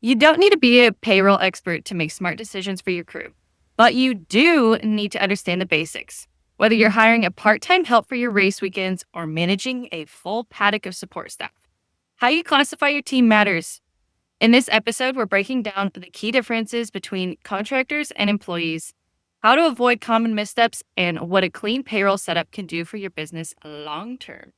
You don't need to be a payroll expert to make smart decisions for your crew, but you do need to understand the basics. Whether you're hiring a part-time help for your race weekends or managing a full paddock of support staff, how you classify your team matters. In this episode, we're breaking down the key differences between contractors and employees, how to avoid common missteps, and what a clean payroll setup can do for your business long term.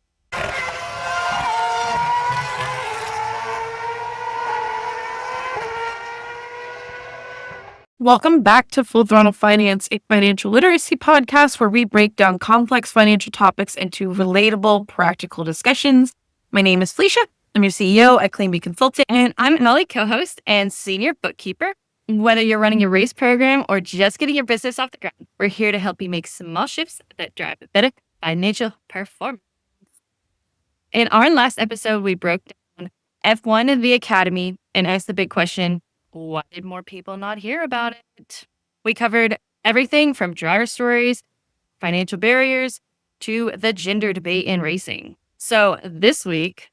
Welcome back to Full Throttle Finance, a financial literacy podcast where we break down complex financial topics into relatable, practical discussions. My name is Felicia. I'm your CEO at Claim Me Consulting. And I'm Molly, co-host and senior bookkeeper. Whether you're running a race program or just getting your business off the ground, we're here to help you make small shifts that drive a better financial performance. In our last episode, we broke down F1 and the Academy and asked the big question, why did more people not hear about it? We covered everything from driver stories, financial barriers, to the gender debate in racing. So this week,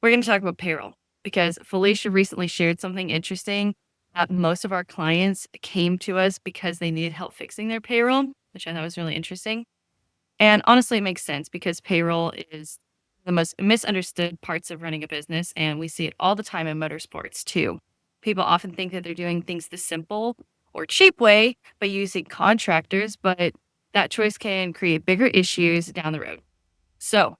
we're going to talk about payroll because Felicia recently shared something interesting. Most of our clients came to us because they needed help fixing their payroll, which I thought was really interesting. And honestly, it makes sense because payroll is the most misunderstood parts of running a business, and we see it all the time in motorsports too. People often think that they're doing things the simple or cheap way by using contractors, but that choice can create bigger issues down the road. So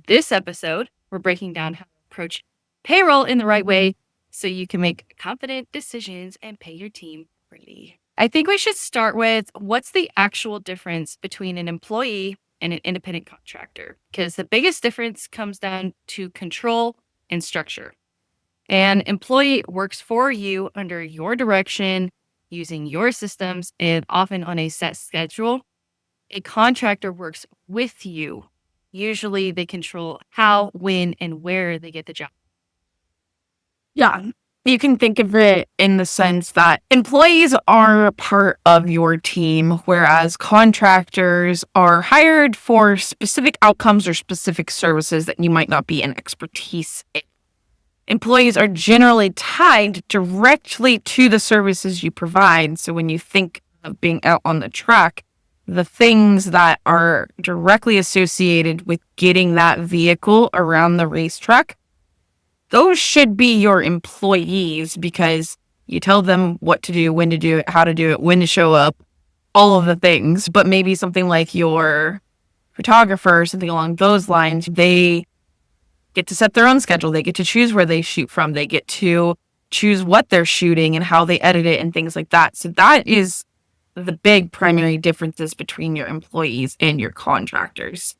this episode, we're breaking down how to approach payroll in the right way so you can make confident decisions and pay your team freely. I think we should start with what's the actual difference between an employee and an independent contractor, because the biggest difference comes down to control and structure. An employee works for you under your direction, using your systems, and often on a set schedule. A contractor works with you. Usually they control how, when, and where they get the job. Yeah, you can think of it in the sense that employees are part of your team, whereas contractors are hired for specific outcomes or specific services that you might not be an expertise in. Employees are generally tied directly to the services you provide. So when you think of being out on the track, the things that are directly associated with getting that vehicle around the racetrack, those should be your employees because you tell them what to do, when to do it, how to do it, when to show up, all of the things. But maybe something like your photographer, something along those lines, they get to set their own schedule. They get to choose where they shoot from. They get to choose what they're shooting and how they edit it and things like that. So that is the big primary differences between your employees and your contractors.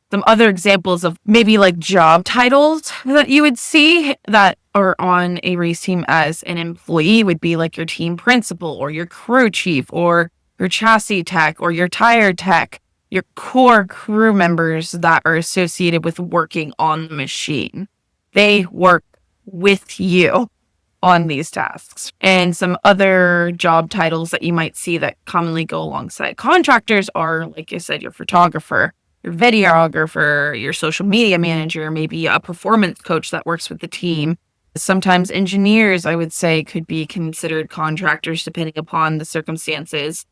Some other examples of maybe like job titles that you would see that are on a race team as an employee would be like your team principal or your crew chief or your chassis tech or your tire tech. Your core crew members that are associated with working on the machine. They work with you on these tasks. And some other job titles that you might see that commonly go alongside contractors are, like I said, your photographer, your videographer, your social media manager, maybe a performance coach that works with the team. Sometimes engineers, I would say, could be considered contractors depending upon the circumstances.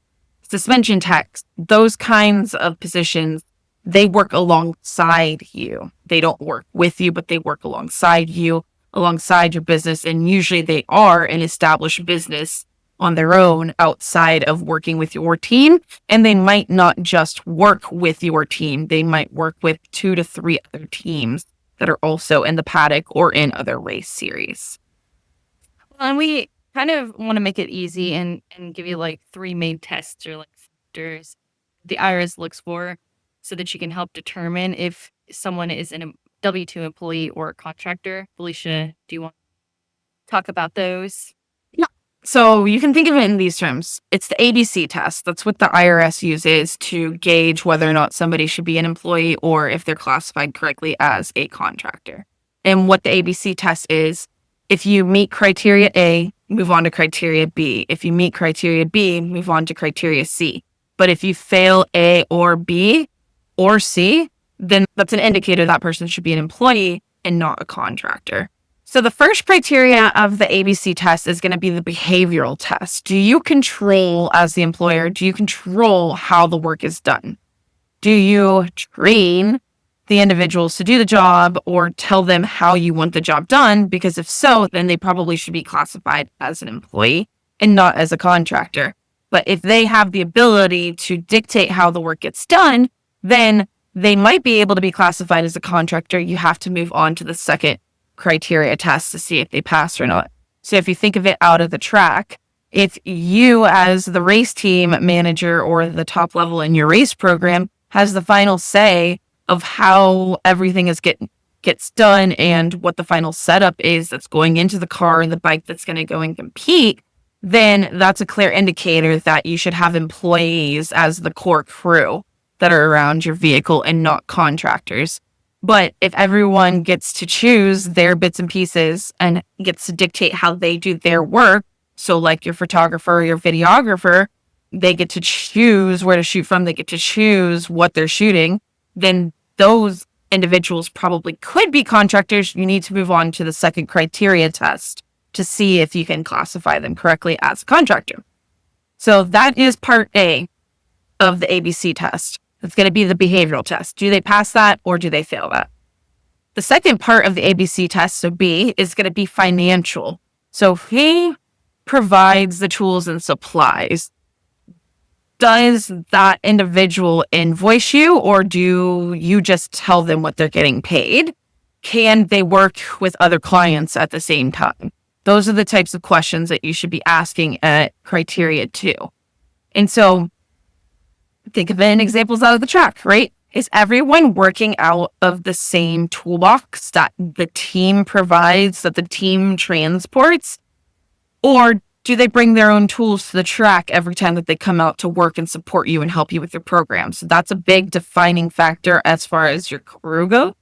Suspension techs, those kinds of positions, they work alongside you. They don't work with you, but they work alongside you, alongside your business. And usually they are an established business on their own outside of working with your team. And they might not just work with your team. They might work with 2 to 3 other teams that are also in the paddock or in other race series. Well, and we kind of want to make it easy and give you like 3 main tests or like factors the IRS looks for so that you can help determine if someone is a W-2 employee or a contractor. Felicia, do you want to talk about those? Yeah. So you can think of it in these terms. It's the ABC test. That's what the IRS uses to gauge whether or not somebody should be an employee or if they're classified correctly as a contractor. And what the ABC test is, if you meet criteria A, move on to criteria B. If you meet criteria B, move on to criteria C. But if you fail A or B or C, then that's an indicator that person should be an employee and not a contractor. So the first criteria of the ABC test is going to be the behavioral test. Do you control, as the employer, do you control how the work is done? Do you train the individuals to do the job or tell them how you want the job done? Because if so, then they probably should be classified as an employee and not as a contractor. But if they have the ability to dictate how the work gets done, then they might be able to be classified as a contractor. You have to move on to the second criteria test to see if they pass or not. So if you think of it out of the track, if you as the race team manager or the top level in your race program has the final say of how everything gets done and what the final setup is that's going into the car and the bike that's going to go and compete, then that's a clear indicator that you should have employees as the core crew that are around your vehicle and not contractors. But if everyone gets to choose their bits and pieces and gets to dictate how they do their work, so like your photographer or your videographer, they get to choose where to shoot from, they get to choose what they're shooting, then those individuals probably could be contractors. You need to move on to the second criteria test to see if you can classify them correctly as a contractor. So that is part A of the ABC test. It's going to be the behavioral test. Do they pass that or do they fail that? The second part of the ABC test, so B, is going to be financial. So who provides the tools and supplies? Does that individual invoice you or do you just tell them what they're getting paid? Can they work with other clients at the same time? Those are the types of questions that you should be asking at criteria 2. And so think of it in examples out of the track, right? Is everyone working out of the same toolbox that the team provides, that the team transports? Or do they bring their own tools to the track every time that they come out to work and support you and help you with your program? So that's a big defining factor as far as your crew goes.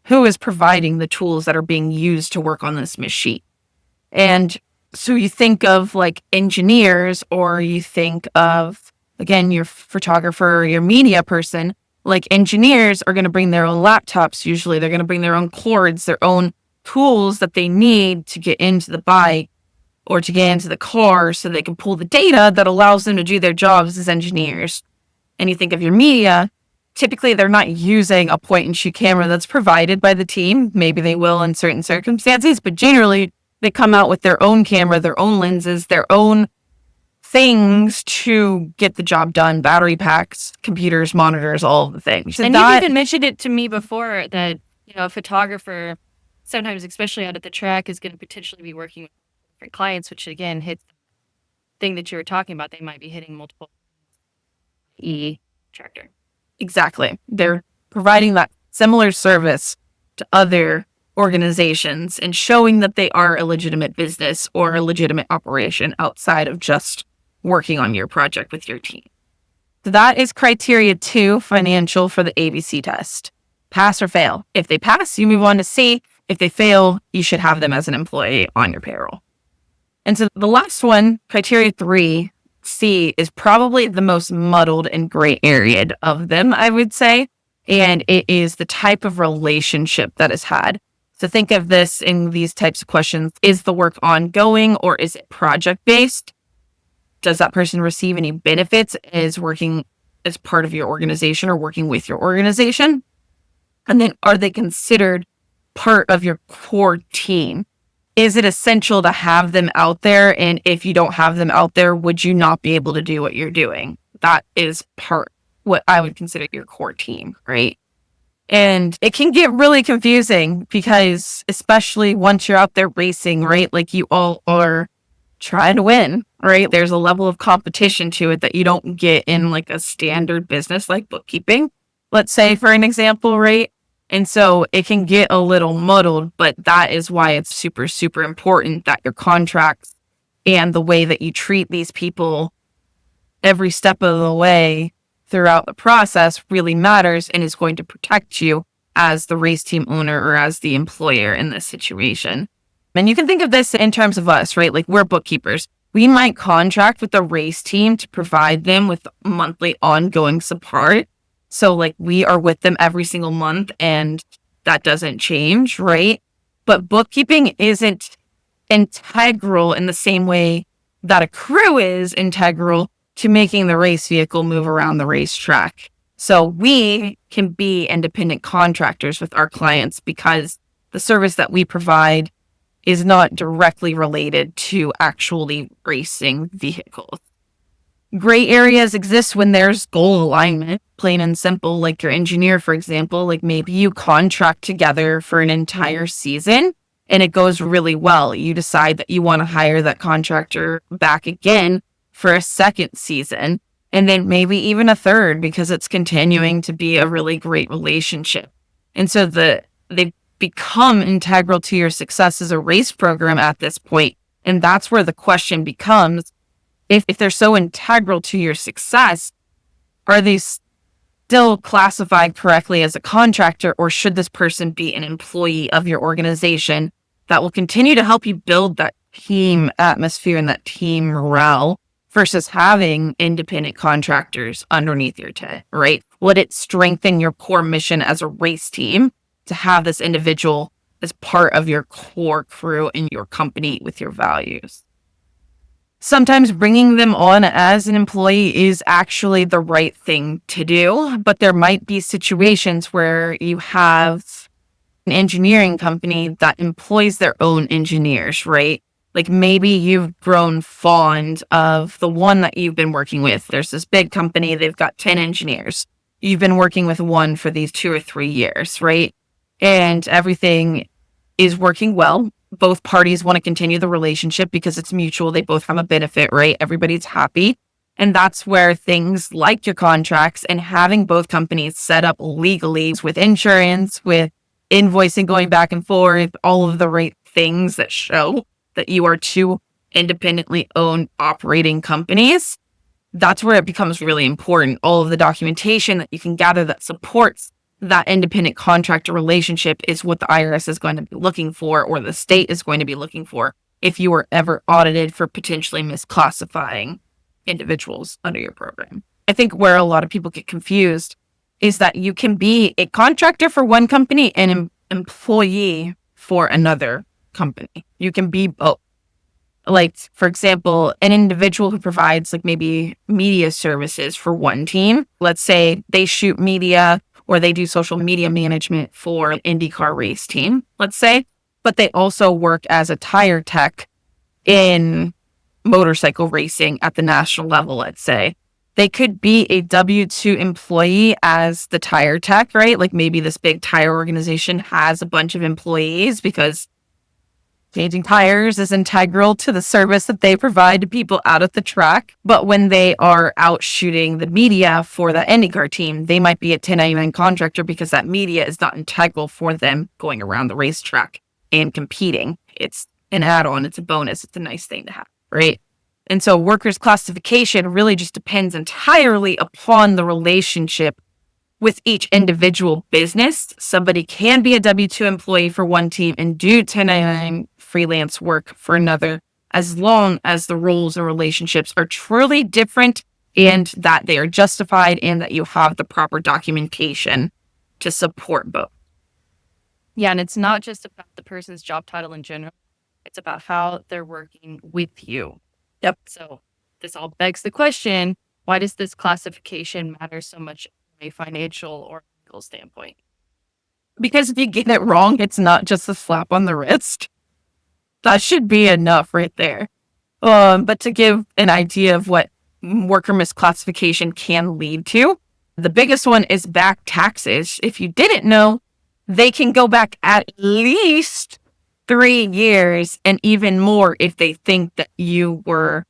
Who is providing the tools that are being used to work on this machine? And so you think of like engineers, or you think of, again, your photographer or your media person. Like engineers are going to bring their own laptops. Usually they're going to bring their own cords, their own tools that they need to get into the bike or to get into the car so they can pull the data that allows them to do their jobs as engineers. And you think of your media, typically they're not using a point and shoot camera that's provided by the team. Maybe they will in certain circumstances, but generally they come out with their own camera, their own lenses, their own things to get the job done, battery packs, computers, monitors, all of the things. And you even mentioned it to me before that, a photographer, sometimes, especially out at the track, is going to potentially be working with different clients, which again hits the thing that you were talking about. They might be hitting multiple tractor. Exactly. They're providing that similar service to other organizations and showing that they are a legitimate business or a legitimate operation outside of just working on your project with your team. So that is criteria 2, financial, for the ABC test. Pass or fail. If they pass, you move on to C. If they fail, you should have them as an employee on your payroll. And so the last one, criteria 3, C, is probably the most muddled and gray area of them, I would say. And it is the type of relationship that is had. So think of this in these types of questions. Is the work ongoing or is it project-based? Does that person receive any benefits as working as part of your organization or working with your organization? And then are they considered part of your core team? Is it essential to have them out there? And if you don't have them out there, would you not be able to do what you're doing? That is what I would consider your core team, right? And it can get really confusing because especially once you're out there racing, right? Like you all are trying to win, right? There's a level of competition to it that you don't get in like a standard business like bookkeeping, let's say, for an example, right? And so it can get a little muddled, but that is why it's super, super important that your contracts and the way that you treat these people every step of the way throughout the process really matters and is going to protect you as the race team owner or as the employer in this situation. And you can think of this in terms of us, right? Like we're bookkeepers. We might contract with the race team to provide them with monthly ongoing support. So like we are with them every single month and that doesn't change, right? But bookkeeping isn't integral in the same way that a crew is integral to making the race vehicle move around the racetrack. So we can be independent contractors with our clients because the service that we provide is not directly related to actually racing vehicles. Gray areas exist when there's goal alignment, plain and simple, like your engineer, for example. Like maybe you contract together for an entire season and it goes really well. You decide that you want to hire that contractor back again for a second season, and then maybe even a third because it's continuing to be a really great relationship. And so they become integral to your success as a race program at this point. And that's where the question becomes, if they're so integral to your success, are they still classified correctly as a contractor, or should this person be an employee of your organization that will continue to help you build that team atmosphere and that team morale versus having independent contractors underneath your tent, right? Would it strengthen your core mission as a race team to have this individual as part of your core crew in your company with your values? Sometimes bringing them on as an employee is actually the right thing to do, but there might be situations where you have an engineering company that employs their own engineers, right? Like maybe you've grown fond of the one that you've been working with. There's this big company, they've got 10 engineers. You've been working with one for these 2 or 3 years, right? And everything is working well. Both parties want to continue the relationship because it's mutual. They both have a benefit, right? Everybody's happy. And that's where things like your contracts and having both companies set up legally with insurance, with invoicing going back and forth, all of the right things that show that you are two independently owned operating companies. That's where it becomes really important. All of the documentation that you can gather that supports that independent contractor relationship is what the IRS is going to be looking for, or the state is going to be looking for if you were ever audited for potentially misclassifying individuals under your program. I think where a lot of people get confused is that you can be a contractor for one company and an employee for another company. You can be both. Like, for example, an individual who provides like maybe media services for one team. Let's say they shoot media or they do social media management for an IndyCar race team, let's say, but they also work as a tire tech in motorcycle racing at the national level, let's say. They could be a W-2 employee as the tire tech, right? Like maybe this big tire organization has a bunch of employees because changing tires is integral to the service that they provide to people out at the track. But when they are out shooting the media for the IndyCar team, they might be a 1099 contractor because that media is not integral for them going around the racetrack and competing. It's an add-on. It's a bonus. It's a nice thing to have, right? And so workers' classification really just depends entirely upon the relationship with each individual business. Somebody can be a W-2 employee for one team and do 1099 freelance work for another, as long as the roles and relationships are truly different and that they are justified and that you have the proper documentation to support both. Yeah, and it's not just about the person's job title in general. It's about how they're working with you. Yep. So this all begs the question, why does this classification matter so much from a financial or legal standpoint? Because if you get it wrong, it's not just a slap on the wrist. That should be enough right there. But to give an idea of what worker misclassification can lead to, the biggest one is back taxes. If you didn't know, they can go back at least 3 years and even more if they think that you were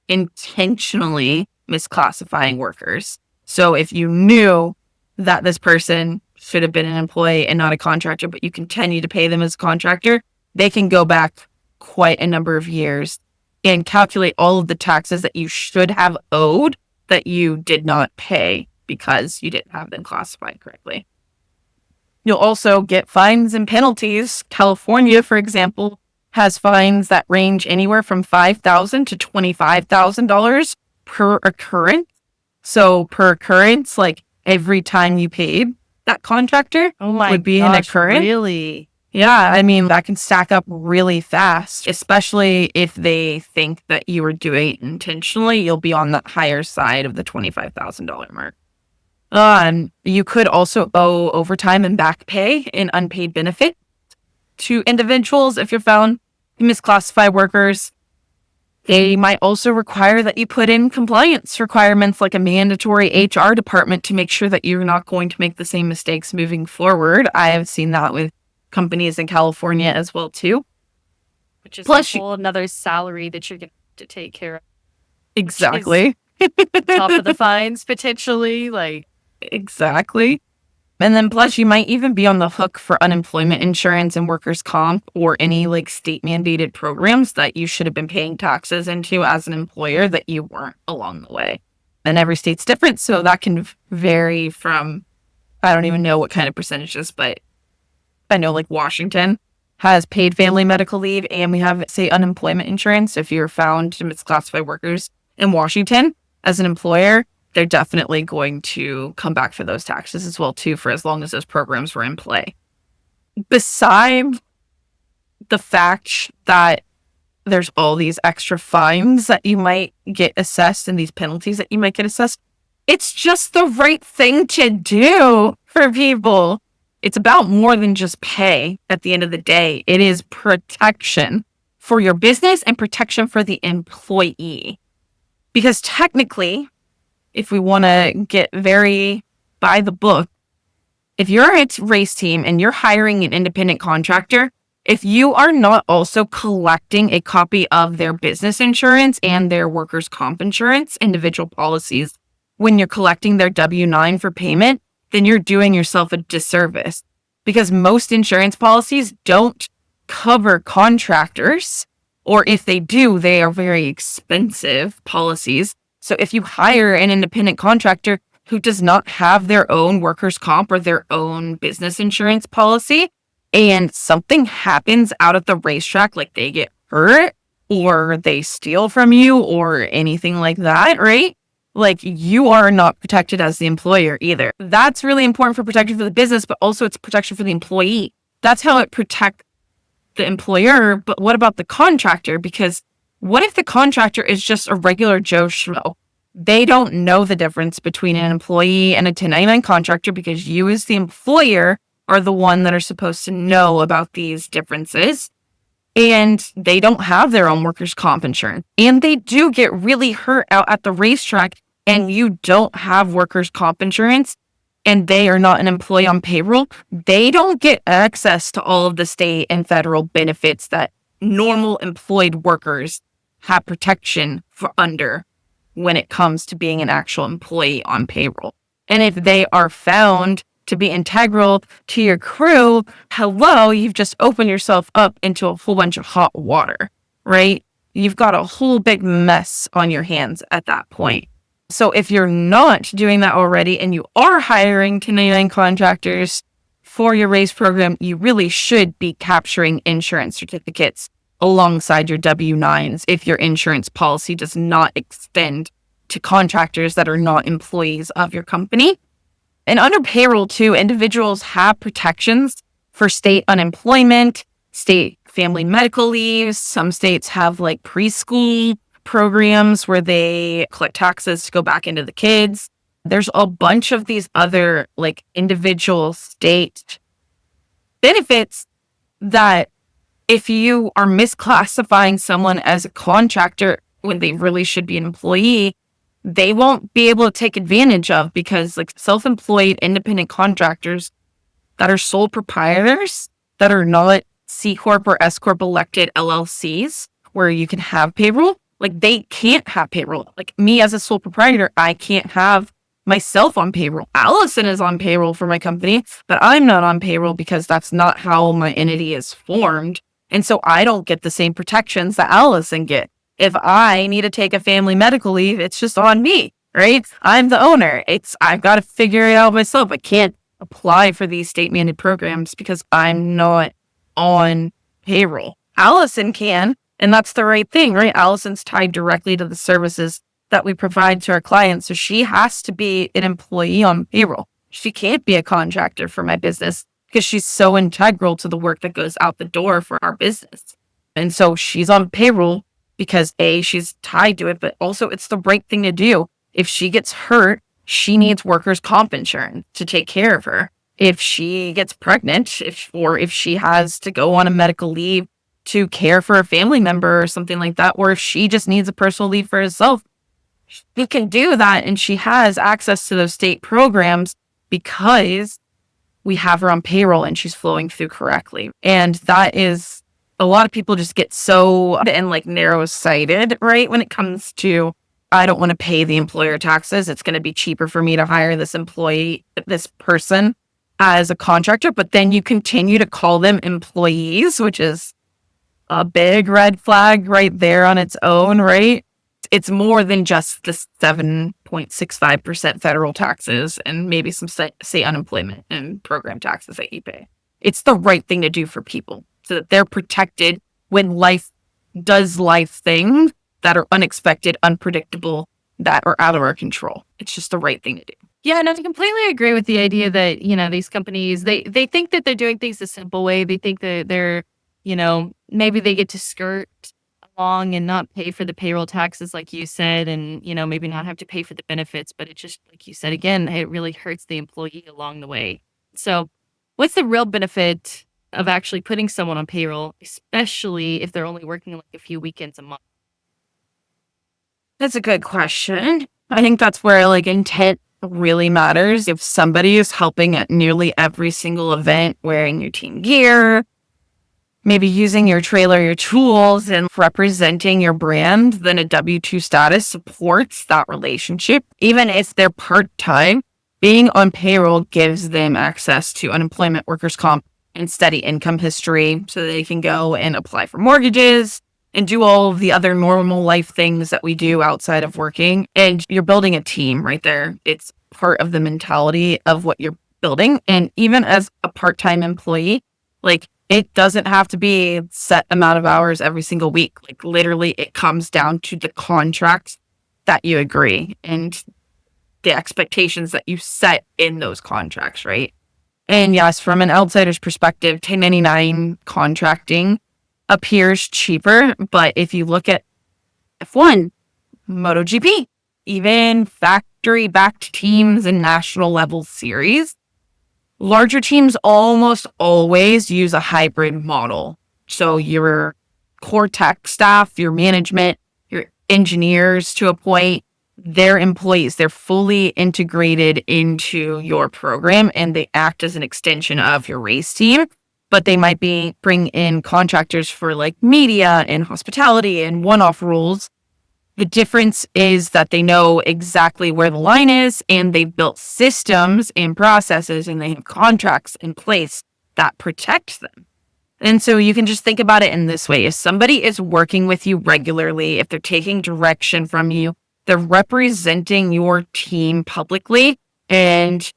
intentionally misclassifying workers. So if you knew that this person should have been an employee and not a contractor, but you continue to pay them as a contractor, they can go back quite a number of years and calculate all of the taxes that you should have owed that you did not pay because you didn't have them classified correctly. You'll also get fines and penalties. California, for example, has fines that range anywhere from $5,000 to $25,000 per occurrence. So per occurrence, like every time you paid that contractor would be an occurrence. Really? Yeah, I mean, that can stack up really fast, especially if they think that you were doing it intentionally. You'll be on the higher side of the $25,000 mark. And you could also owe overtime and back pay and unpaid benefit to individuals if you're found to misclassify workers. They might also require that you put in compliance requirements like a mandatory HR department to make sure that you're not going to make the same mistakes moving forward. I have seen that with companies in California as well, too. Which is Plus a whole another salary that you're going to take care of. Exactly. Top of the fines, potentially. Like, exactly. And then plus you might even be on the hook for unemployment insurance and workers' comp or any like state mandated programs that you should have been paying taxes into as an employer that you weren't along the way. And every state's different. So that can vary from, I don't even know what kind of percentages, but I know like Washington has paid family medical leave and we have, say, unemployment insurance. If you're found to misclassify workers in Washington as an employer, they're definitely going to come back for those taxes as well, too, for as long as those programs were in play. Besides the fact that there's all these extra fines that you might get assessed and these penalties that you might get assessed, it's just the right thing to do for people. It's about more than just pay at the end of the day. It is protection for your business and protection for the employee. Because technically, if we want to get very by the book, if you're a race team and you're hiring an independent contractor, if you are not also collecting a copy of their business insurance and their workers' comp insurance, individual policies, when you're collecting their W-9 for payment, then you're doing yourself a disservice because most insurance policies don't cover contractors, or if they do, they are very expensive policies. So if you hire an independent contractor who does not have their own workers' comp or their own business insurance policy, and something happens out at the racetrack, like they get hurt or they steal from you or anything like that, right? Like you are not protected as the employer either. That's really important for protection for the business, but also it's protection for the employee. That's how it protects the employer. But what about the contractor? Because what if the contractor is just a regular Joe Schmo? They don't know the difference between an employee and a 1099 contractor because you as the employer are the one that are supposed to know about these differences. And they don't have their own workers' comp insurance. And they do get really hurt out at the racetrack and you don't have workers' comp insurance and they are not an employee on payroll. They don't get access to all of the state and federal benefits that normal employed workers have protection for under when it comes to being an actual employee on payroll. And if they are found to be integral to your crew, hello, you've just opened yourself up into a whole bunch of hot water, right? You've got a whole big mess on your hands at that point. So if you're not doing that already and you are hiring 1099 contractors for your race program, you really should be capturing insurance certificates alongside your W-9s if your insurance policy does not extend to contractors that are not employees of your company. And under payroll, too, individuals have protections for state unemployment, state family medical leaves. Some states have like preschool programs where they collect taxes to go back into the kids. There's a bunch of these other like individual state benefits that if you are misclassifying someone as a contractor when they really should be an employee, they won't be able to take advantage of because like self-employed independent contractors that are sole proprietors that are not C Corp or S Corp elected LLCs where you can have payroll, like they can't have payroll. Like me as a sole proprietor, I can't have myself on payroll. Allison is on payroll for my company, but I'm not on payroll because that's not how my entity is formed. And so I don't get the same protections that Allison get. If I need to take a family medical leave, it's just on me, right? I'm the owner. I've got to figure it out myself. I can't apply for these state mandated programs because I'm not on payroll. Allison can, and that's the right thing, right? Allison's tied directly to the services that we provide to our clients. So she has to be an employee on payroll. She can't be a contractor for my business because she's so integral to the work that goes out the door for our business. And so she's on payroll because A, she's tied to it, but also it's the right thing to do. If she gets hurt, she needs workers' comp insurance to take care of her. If she gets pregnant, or if she has to go on a medical leave to care for a family member or something like that, or if she just needs a personal leave for herself, she can do that. And she has access to those state programs because we have her on payroll and she's flowing through correctly. And that is, a lot of people just get so and like narrow sighted, right? When it comes to, I don't want to pay the employer taxes. It's going to be cheaper for me to hire this employee, this person as a contractor, but then you continue to call them employees, which is a big red flag right there on its own, right? It's more than just the 7.65% federal taxes and maybe some state unemployment and program taxes that you pay. It's the right thing to do for people so that they're protected when life does life things that are unexpected, unpredictable, that are out of our control. It's just the right thing to do. Yeah, and I completely agree with the idea that, these companies, they think that they're doing things the simple way. They think that they're, maybe they get to skirt along and not pay for the payroll taxes, like you said, and, maybe not have to pay for the benefits. But it just, like you said, again, it really hurts the employee along the way. So what's the real benefit of actually putting someone on payroll, especially if they're only working like a few weekends a month? That's a good question. I think that's where like intent really matters. If somebody is helping at nearly every single event, wearing your team gear, maybe using your trailer, your tools, and representing your brand, then a W-2 status supports that relationship. Even if they're part-time, being on payroll gives them access to unemployment, workers' comp, and steady income history so they can go and apply for mortgages and do all of the other normal life things that we do outside of working. And you're building a team right there. It's part of the mentality of what you're building. And even as a part-time employee, like it doesn't have to be a set amount of hours every single week. Like literally it comes down to the contracts that you agree and the expectations that you set in those contracts, right? And yes, from an outsider's perspective, 1099 contracting appears cheaper, but if you look at F1, MotoGP, even factory-backed teams and national level series, larger teams almost always use a hybrid model. So your core tech staff, your management, your engineers to a point, they're employees. They're fully integrated into your program and they act as an extension of your race team. But they might bring in contractors for like media and hospitality and one-off rules. The difference is that they know exactly where the line is and they've built systems and processes and they have contracts in place that protect them. And so you can just think about it in this way. If somebody is working with you regularly, if they're taking direction from you, they're representing your team publicly, and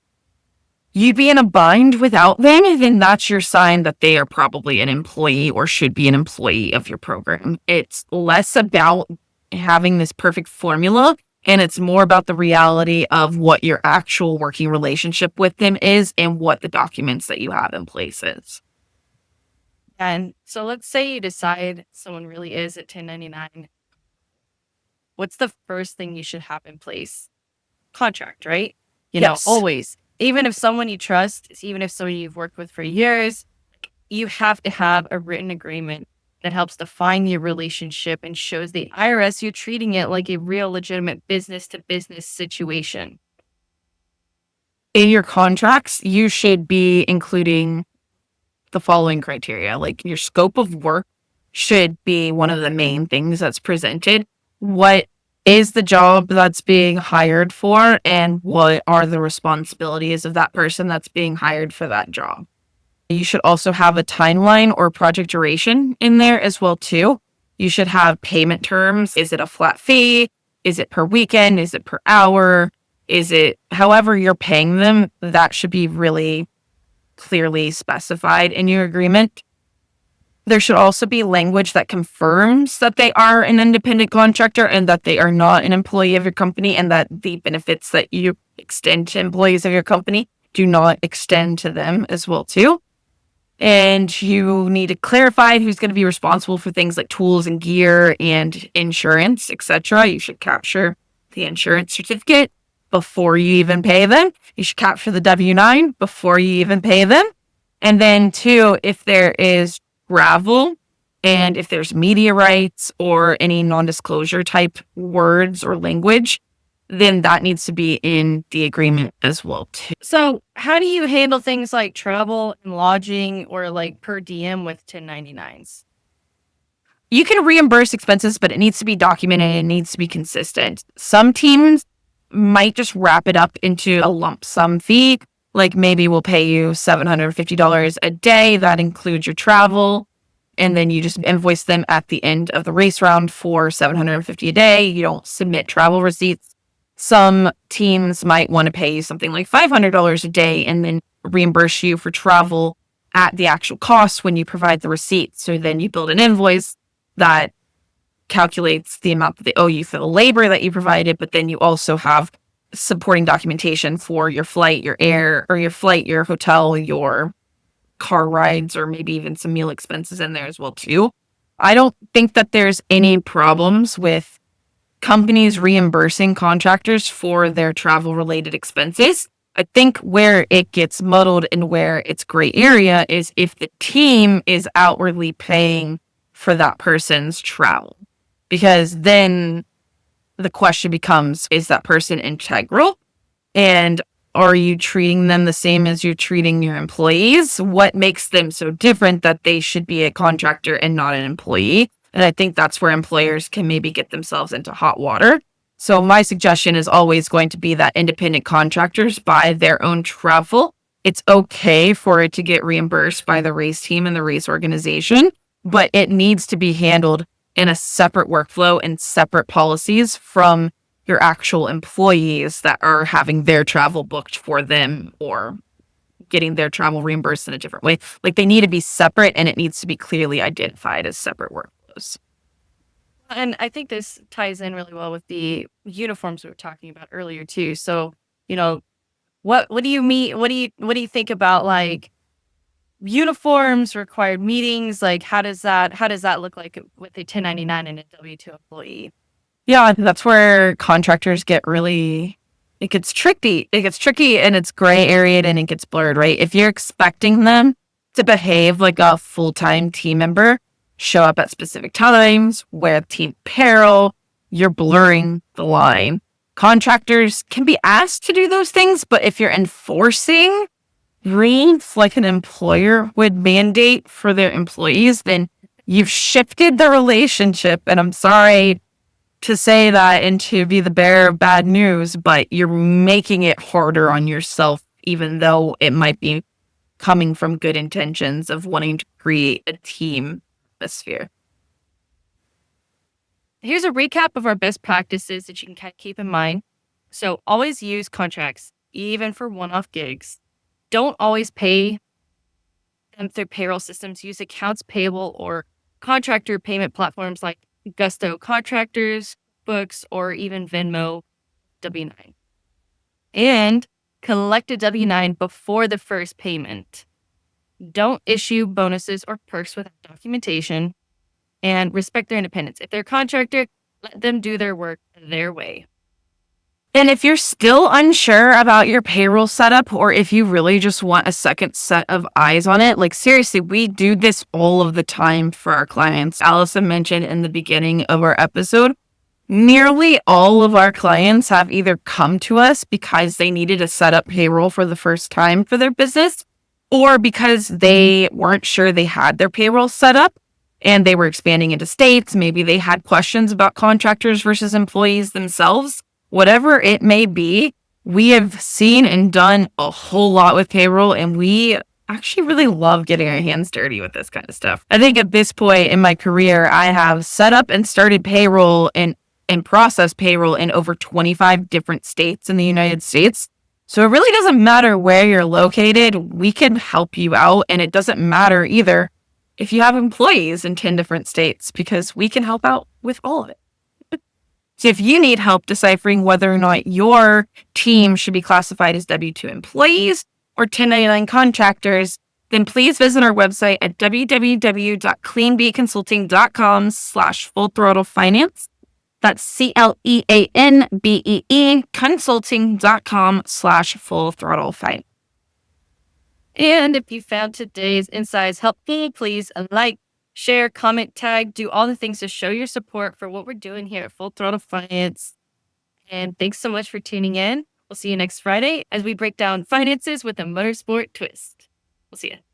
you'd be in a bind without them, then that's your sign that they are probably an employee or should be an employee of your program. It's less about having this perfect formula, and it's more about the reality of what your actual working relationship with them is and what the documents that you have in place is. And so let's say you decide someone really is at 1099. What's the first thing you should have in place? Contract, right? Yes. Always. Even if someone you trust, even if someone you've worked with for years, you have to have a written agreement that helps define your relationship and shows the IRS you're treating it like a real legitimate business to business situation. In your contracts, you should be including the following criteria. Like your scope of work should be one of the main things that's presented. What is the job that's being hired for, and what are the responsibilities of that person that's being hired for that job? You should also have a timeline or project duration in there as well too. You should have payment terms. Is it a flat fee? Is it per weekend? Is it per hour? Is it however you're paying them? That should be really clearly specified in your agreement. There should also be language that confirms that they are an independent contractor and that they are not an employee of your company, and that the benefits that you extend to employees of your company do not extend to them as well too. And you need to clarify who's going to be responsible for things like tools and gear and insurance, etc. You should capture the insurance certificate before you even pay them. You should capture the W-9 before you even pay them. And then two, if there is travel and if there's media rights or any non-disclosure type words or language, then that needs to be in the agreement as well too. So how do you handle things like travel and lodging or like per diem with 1099s? You can reimburse expenses, but it needs to be documented. It needs to be consistent. Some teams might just wrap it up into a lump sum fee. Like maybe we'll pay you $750 a day. That includes your travel. And then you just invoice them at the end of the race round for $750 a day. You don't submit travel receipts. Some teams might want to pay you something like $500 a day and then reimburse you for travel at the actual cost when you provide the receipt. So then you build an invoice that calculates the amount that they owe you for the labor that you provided, but then you also have supporting documentation for your flight, your air, or your flight, your hotel, your car rides, or maybe even some meal expenses in there as well too. I don't think that there's any problems with companies reimbursing contractors for their travel related expenses. I think where it gets muddled and where it's gray area is if the team is outwardly paying for that person's travel, because then the question becomes, is that person integral? And are you treating them the same as you're treating your employees? What makes them so different that they should be a contractor and not an employee? And I think that's where employers can maybe get themselves into hot water. So my suggestion is always going to be that independent contractors buy their own travel. It's okay for it to get reimbursed by the race team and the race organization, but it needs to be handled in a separate workflow and separate policies from your actual employees that are having their travel booked for them or getting their travel reimbursed in a different way. Like they need to be separate and it needs to be clearly identified as separate workflows. And I think this ties in really well with the uniforms we were talking about earlier too. So, what do you mean? What do you think about like uniforms, required meetings? Like how does that look like with a 1099 and a W-2 employee? Yeah, that's where contractors it gets tricky. It gets tricky and it's gray area and it gets blurred, right? If you're expecting them to behave like a full-time team member, show up at specific times, wear team apparel, you're blurring the line. Contractors can be asked to do those things, but if you're enforcing rules like an employer would mandate for their employees, then you've shifted the relationship. And I'm sorry to say that and to be the bearer of bad news, but you're making it harder on yourself, even though it might be coming from good intentions of wanting to create a team atmosphere. Here's a recap of our best practices that you can kind of keep in mind. So always use contracts, even for one-off gigs. Don't always pay them through payroll systems. Use accounts payable or contractor payment platforms like Gusto Contractors, Books, or even Venmo W-9. And collect a W-9 before the first payment. Don't issue bonuses or perks without documentation, and respect their independence. If they're a contractor, let them do their work their way. And if you're still unsure about your payroll setup, or if you really just want a second set of eyes on it, like seriously, we do this all of the time for our clients. Allison mentioned in the beginning of our episode, nearly all of our clients have either come to us because they needed to set up payroll for the first time for their business, or because they weren't sure they had their payroll set up and they were expanding into states. Maybe they had questions about contractors versus employees themselves. Whatever it may be, we have seen and done a whole lot with payroll, and we actually really love getting our hands dirty with this kind of stuff. I think at this point in my career, I have set up and started payroll and processed payroll in over 25 different states in the United States. So it really doesn't matter where you're located, we can help you out. And it doesn't matter either if you have employees in 10 different states, because we can help out with all of it. So if you need help deciphering whether or not your team should be classified as W-2 employees or 1099 contractors, then please visit our website at www.cleanbeconsulting.com/full-throttle-finance. That's CLEANBEE consulting.com/full-throttle-finance. And if you found today's insights helpful, please like, share, comment, tag, do all the things to show your support for what we're doing here at Full Throttle Finance. And thanks so much for tuning in. We'll see you next Friday as we break down finances with a motorsport twist. We'll see you.